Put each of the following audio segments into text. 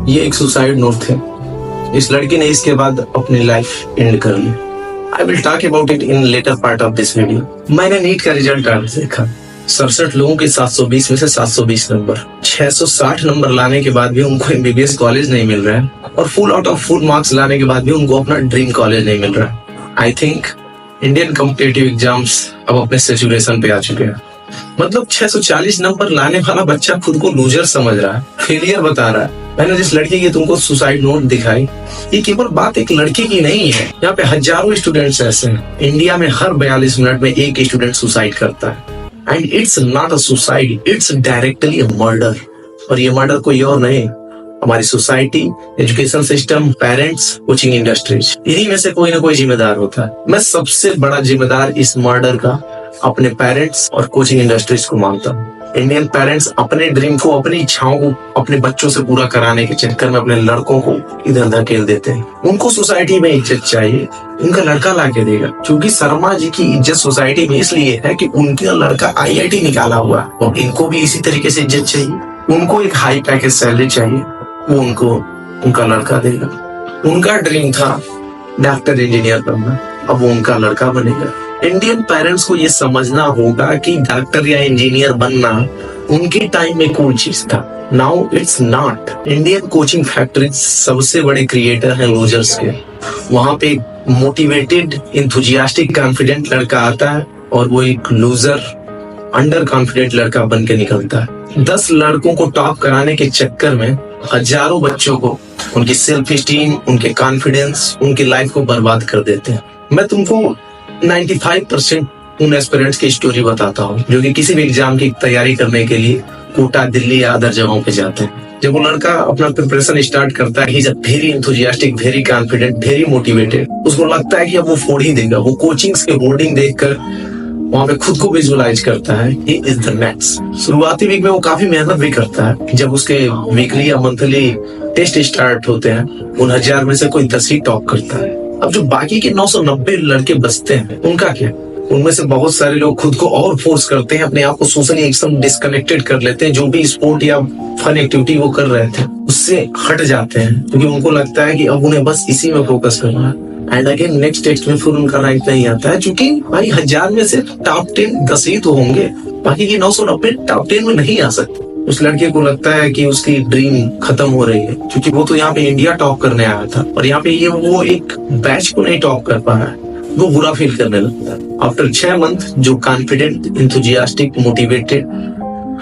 ये एक suicide note थे। इस लड़की ने इसके बाद अपनी लाइफ एंड कर ली। I will talk about it in later part of this video. मैंने नीट का रिजल्ट आज देखा। 67 लोगों के 720 में से 720 नंबर, 660 नंबर लाने के बाद भी उनको एमबीबीएस कॉलेज नहीं मिल रहा है और full out of full marks लाने के बाद भी उनको अपना ड्रीम कॉलेज नहीं मिल रहा है। I think Indian competitive exams अब अपने सिचुएशन पे आ चुके हैं। मतलब 640 नंबर लाने वाला बच्चा खुद को लूजर समझ रहा है, फेलियर बता रहा है। मैंने जिस लड़की की तुमको सुसाइड नोट दिखाई, ये केवल बात एक लड़की की नहीं है। यहाँ पे हजारों स्टूडेंट्स ऐसे हैं। इंडिया में हर 42 मिनट में एक स्टूडेंट सुसाइड करता है। And it's not a suicide, it's directly a murder. और ये मर्डर कोई और नहीं, हमारी society, education system, parents, coaching industries, इन्हीं में से कोई ना कोई जिम्मेदार होता है। मैं सबसे बड़ा जिम्मेदार इस मर्डर का अपने पेरेंट्स और कोचिंग इंडस्ट्रीज को मानता हूँ। इंडियन पेरेंट्स अपने ड्रीम को, अपनी इच्छाओं को अपने बच्चों से पूरा कराने के चक्कर में अपने लड़कों को इधर धकेल देते हैं। उनको सोसाइटी में इज्जत चाहिए, उनका लड़का लाके देगा। क्योंकि शर्मा जी की इज्जत सोसाइटी में इसलिए है कि उनका लड़का IIT निकाला हुआ, और इनको भी इसी तरीके से इज्जत चाहिए। उनको एक हाई पैकेज सैलरी चाहिए, वो उनको उनका लड़का देगा। उनका ड्रीम था डॉक्टर, इंजीनियर बनना, अब वो उनका लड़का बनेगा। इंडियन पेरेंट्स को ये समझना होगा कि डॉक्टर या इंजीनियर बनना उनके टाइम में कोई चीज था। Now it's not. Indian coaching factory सबसे बड़े क्रिएटर हैं लूजर्स के। वहां पे मोटिवेटेड, इंथुजियास्टिक, कॉन्फिडेंट लड़का आता है और वो एक लूजर, अंडर कॉन्फिडेंट लड़का बन के निकलता है। 10 लड़कों को टॉप कराने के चक्कर में हजारों बच्चों को उनकी सेल्फ स्टीम, उनके कॉन्फिडेंस, उनकी लाइफ को बर्बाद कर देते हैं। मैं तुमको 95% उन एस्पिरेंट्स की स्टोरी बताता हूँ जो कि किसी भी एग्जाम की तैयारी करने के लिए कोटा, दिल्ली या अदर जगहों पे जाते हैं। जब वो लड़का अपना प्रिपरेशन स्टार्ट करता है, he is very enthusiastic, very confident, very motivated. उसको लगता है कि अब वो फोड़ ही देगा। वो कोचिंग्स के बोर्डिंग देखकर वहां पे खुद को विजुअलाइज करता है, ही इज द नेक्स्ट। शुरुआती वीक में वो काफी मेहनत भी करता है। जब उसके वीकली या मंथली टेस्ट स्टार्ट होते हैं, उन 1000 में से कोई 10 ही टॉप करता है। अब जो बाकी के 990 लड़के बचते हैं, उनका क्या? उनमें से बहुत सारे लोग खुद को और फोर्स करते हैं, अपने आप को सोशली एकदम डिस्कनेक्टेड कर लेते हैं। जो भी स्पोर्ट या फन एक्टिविटी वो कर रहे थे उससे हट जाते हैं, क्योंकि उनको लगता है कि अब उन्हें बस इसी में फोकस करना है। एंड अगेन नेक्स्ट टेस्ट में फिर उनका रैंक नहीं आता है, क्योंकि भाई 1000 में से टॉप 10 10 ही तो होंगे, बाकी की 990 टॉप 10 में नहीं आ सकते। उस लड़के को लगता है कि उसकी ड्रीम खत्म हो रही है, क्योंकि वो तो यहाँ पे इंडिया टॉप करने आया था और यहाँ पे ये वो एक बैच को नहीं टॉप कर पा रहा है। वो बुरा फील करने लगता है। आफ्टर 6 मंथ जो confident, enthusiastic, motivated,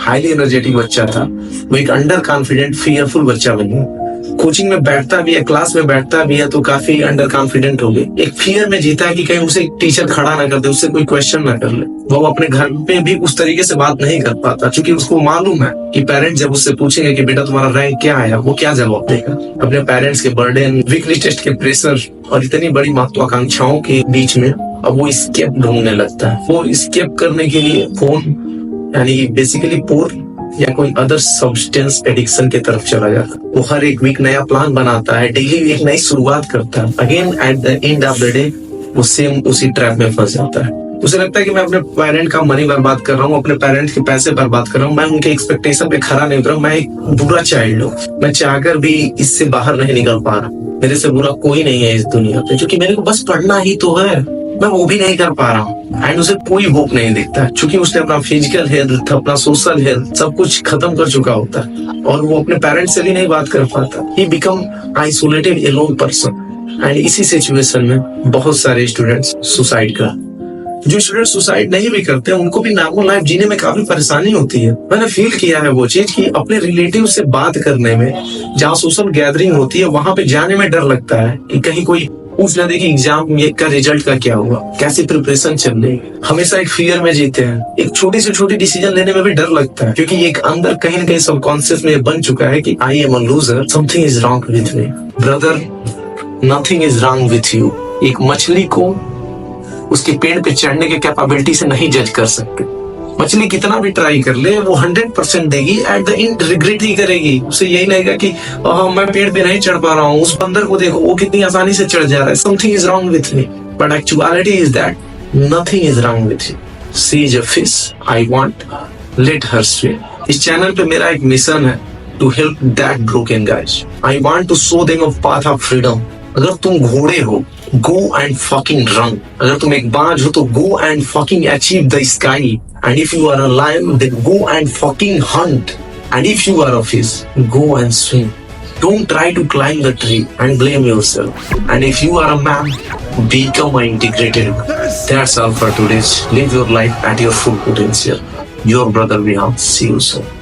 highly energetic बच्चा था, वो एक अंडर कॉन्फिडेंट, फियरफुल बच्चा बन गया। कोचिंग में बैठता भी है, क्लास में बैठता भी है तो काफी अंडर कॉन्फिडेंट हो गए। एक फियर में जीता है कि कहीं उसे टीचर खड़ा ना कर दे, उससे कोई क्वेश्चन ना कर ले। वो अपने घर पे भी उस तरीके से बात नहीं कर पाता, क्योंकि उसको मालूम है कि पेरेंट्स जब उससे पूछेंगे कि बेटा तुम्हारा रैंक क्या आया, वो क्या जवाब देगा। अपने पेरेंट्स के बर्डन, वीकली टेस्ट के प्रेशर और इतनी बड़ी महत्वाकांक्षाओं के बीच में अब वो स्केप ढूंढने लगता है। वो स्केप करने के लिए फोन यानी बेसिकली पोर या कोई अदर सब्सटेंस एडिक्शन की तरफ चला जाता है। वो हर एक वीक नया प्लान बनाता है, डेली एक नई शुरुआत करता है। Again at the end of the day वो सेम उसी ट्रैप में फंस जाता है। उसे लगता है कि मैं अपने पेरेंट का मनी बर्बाद कर रहा हूँ, अपने पेरेंट्स के पैसे बर्बाद कर रहा हूँ, मैं उनके एक्सपेक्टेशन पे खरा नहीं उतरा हूँ, मैं एक बुरा चाइल्ड हूँ, मैं चाहकर भी इससे बाहर नहीं निकल पा रहा, मेरे से बुरा कोई नहीं है इस दुनिया पे, क्योंकि मेरे को बस पढ़ना ही तो है, मैं वो भी नहीं कर पा रहा हूँ। एंड उसे कोई होप नहीं दिखता, क्योंकि उसने अपना फिजिकल हेल्थ, अपना सोशल हेल्थ सब कुछ खत्म कर चुका होता है और वो अपने पेरेंट्स से भी नहीं बात कर पाता। He become isolated, alone person. And इसी सिचुएशन में बहुत सारे स्टूडेंट्स सुसाइड कर, जो स्टूडेंट सुसाइड नहीं भी करते हैं उनको भी नॉर्मल लाइफ जीने में काफी परेशानी होती है। मैंने फील किया है वो चीज कि अपने रिलेटिव से बात करने में, जहाँ सोशल गैदरिंग होती है वहां पे जाने में डर लगता है कि कहीं कोई पूछ ना दे कि एग्जाम का रिजल्ट का क्या हुआ, कैसी प्रिपरेशन चल रही है। हमेशा एक फियर में जीते हैं। एक छोटी से छोटी डिसीजन लेने में भी डर लगता है, क्योंकि एक अंदर कहीं ना कहीं सबकॉन्शियस में बन चुका है कि I am a loser, something is wrong with me. Brother, nothing is wrong with you. एक मछली को उसके पेड़ पे चढ़ने के कैपेबिलिटी से नहीं जज कर सकते। मछली कितना भी ट्राई कर ले वो 100% देगी, एट द एंड रिग्रेट ही करेगी। उसे यही लगेगा कि मैं पेड़ पे नहीं चढ़ पा रहा हूँ। उस बंदर को देखो, वो कितनी आसानी से चढ़ जा रहा है। Something is wrong with me, but actuality is that nothing is wrong with you. She is a fish, I want, let her swim. इस चैनल पे मेरा एक मिशन है to help that broken guys. I want to show them a path of freedom. अगर तुम घोड़े हो, go and fucking run. अगर तुम एक बाज हो तो go and fucking achieve the sky. And if you are a lion, then go and fucking hunt. And if you are a fish, go and swim. Don't try to climb the tree and blame yourself. And if you are a man, become an integrated man. That's all for today. Live your life at your full potential. Your brother Vihan. See you soon.